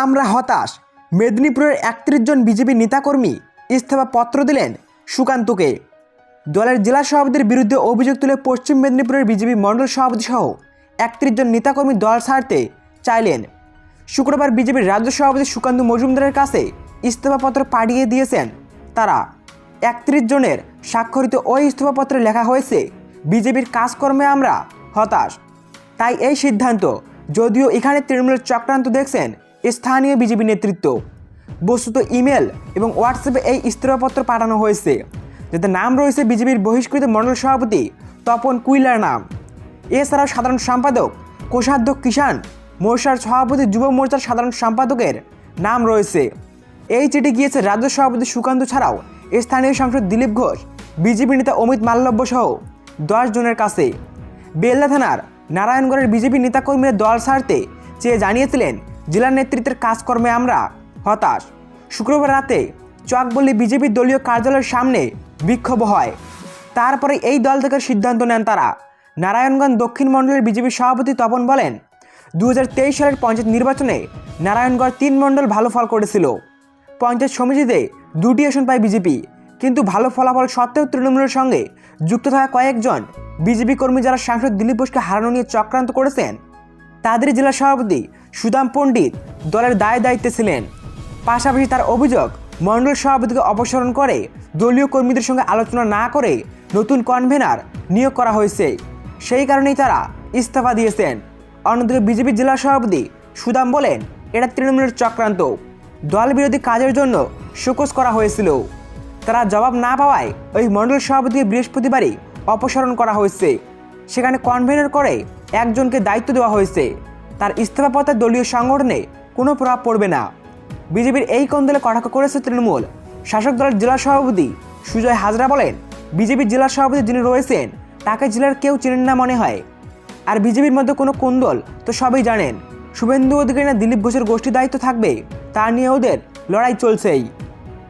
আমরা হতাশ। মেদিনীপুরের ৩১ জন বিজেপি নেতাকর্মী ইস্তফা পত্র দিলেন সুকান্তকে। দলের জেলা সভাপতির বিরুদ্ধে অভিযোগ তুলে পশ্চিম মেদিনীপুরের বিজেপি মণ্ডল সভাপতি সহ ৩১ জন নেতাকর্মী দল ছাড়তে চাইলেন। শুক্রবার বিজেপির রাজ্য সভাপতি সুকান্ত মজুমদারের কাছে ইস্তফাপত্র পাঠিয়ে দিয়েছেন তারা। ৩১ জনের স্বাক্ষরিত ওই ইস্তফাপত্রে লেখা হয়েছে, বিজেপির কাজকর্মে আমরা হতাশ, তাই এই সিদ্ধান্ত। যদিও এখানে তৃণমূলের চক্রান্ত দেখছেন স্থানীয় বিজেপি নেতৃত্ব। বস্তুত ইমেল এবং হোয়াটসঅ্যাপে এই ইস্তফাপত্র পাঠানো হয়েছে, যাতে নাম রয়েছে বিজেপির বহিষ্কৃত মণ্ডল সভাপতি তপন কুইলার নাম। এছাড়াও সাধারণ সম্পাদক কোষাধ্যক্ষ কিষাণ মোর্চার সভাপতি, যুব মোর্চার সাধারণ সম্পাদকের নাম রয়েছে। এই চিঠি গিয়েছে রাজ্য সভাপতি সুকান্ত ছাড়াও স্থানীয় সাংসদ দিলীপ ঘোষ, বিজেপি নেতা অমিত মাল্লব্য সহ 10 জনের কাছে। বেলদা থানার নারায়ণগড়ের বিজেপি নেতাকর্মীরা দল ছাড়তে চেয়ে জানিয়েছিলেন, জেলার নেতৃত্বের কাজকর্মে আমরা হতাশ। শুক্রবার রাতে চকবল্লী বিজেপির দলীয় কার্যালয়ের সামনে বিক্ষোভ হয়। তারপরে এই দল থেকে সিদ্ধান্ত নেন তারা। নারায়ণগঞ্জ দক্ষিণ মণ্ডলের বিজেপি সভাপতি তপন বলেন, 2023 সালের পঞ্চায়েত নির্বাচনে নারায়ণগড় 3 মণ্ডল ভালো ফল করেছিল। পঞ্চায়েত সমিতিতে 2টি আসন পায় বিজেপি, কিন্তু ভালো ফলাফল সত্ত্বেও তৃণমূলের সঙ্গে যুক্ত থাকা কয়েকজন বিজেপি কর্মী যারা সাংসদ দিলীপ ঘোষকে হারানো নিয়ে চক্রান্ত করেছেন, তাদের জেলা সভাপতি সুদাম পণ্ডিত দলের দায়িত্বে ছিলেন। পাশাপাশি তার অভিযোগ, মণ্ডল সভাপতিকে অপসারণ করে দলীয় কর্মীদের সঙ্গে আলোচনা না করে নতুন কনভেনার নিয়োগ করা হয়েছে, সেই কারণেই তারা ইস্তফা দিয়েছেন। অন্যদিকে বিজেপি জেলা সভাপতি সুদাম বলেন, এটা তৃণমূলের চক্রান্ত, দল বিরোধী কাজের জন্য শোকজ করা হয়েছিল। তারা জবাব না পাওয়ায় ওই মণ্ডল সভাপতিকে বৃহস্পতিবারই অপসারণ করা হয়েছে। সেখানে কনভেনার করে একজনকে দায়িত্ব দেওয়া হয়েছে। তার ইস্তফাপত্রে দলীয় সংগঠনে কোনো প্রভাব পড়বে না। বিজেপির এই কোন্দলে কটাক্ষ করেছে তৃণমূল। শাসক দলের জেলা সভাপতি সুজয় হাজরা বলেন, বিজেপির জেলা সভাপতি যিনি রয়েছেন তাকে জেলার কেউ চেনেন না মনে হয়। আর বিজেপির মধ্যে কোনো কোন্দল তো সবাই জানেন। শুভেন্দু অধিকারী না দিলীপ ঘোষের গোষ্ঠী দায়িত্ব থাকবে, তা নিয়ে ওদের লড়াই চলছেই।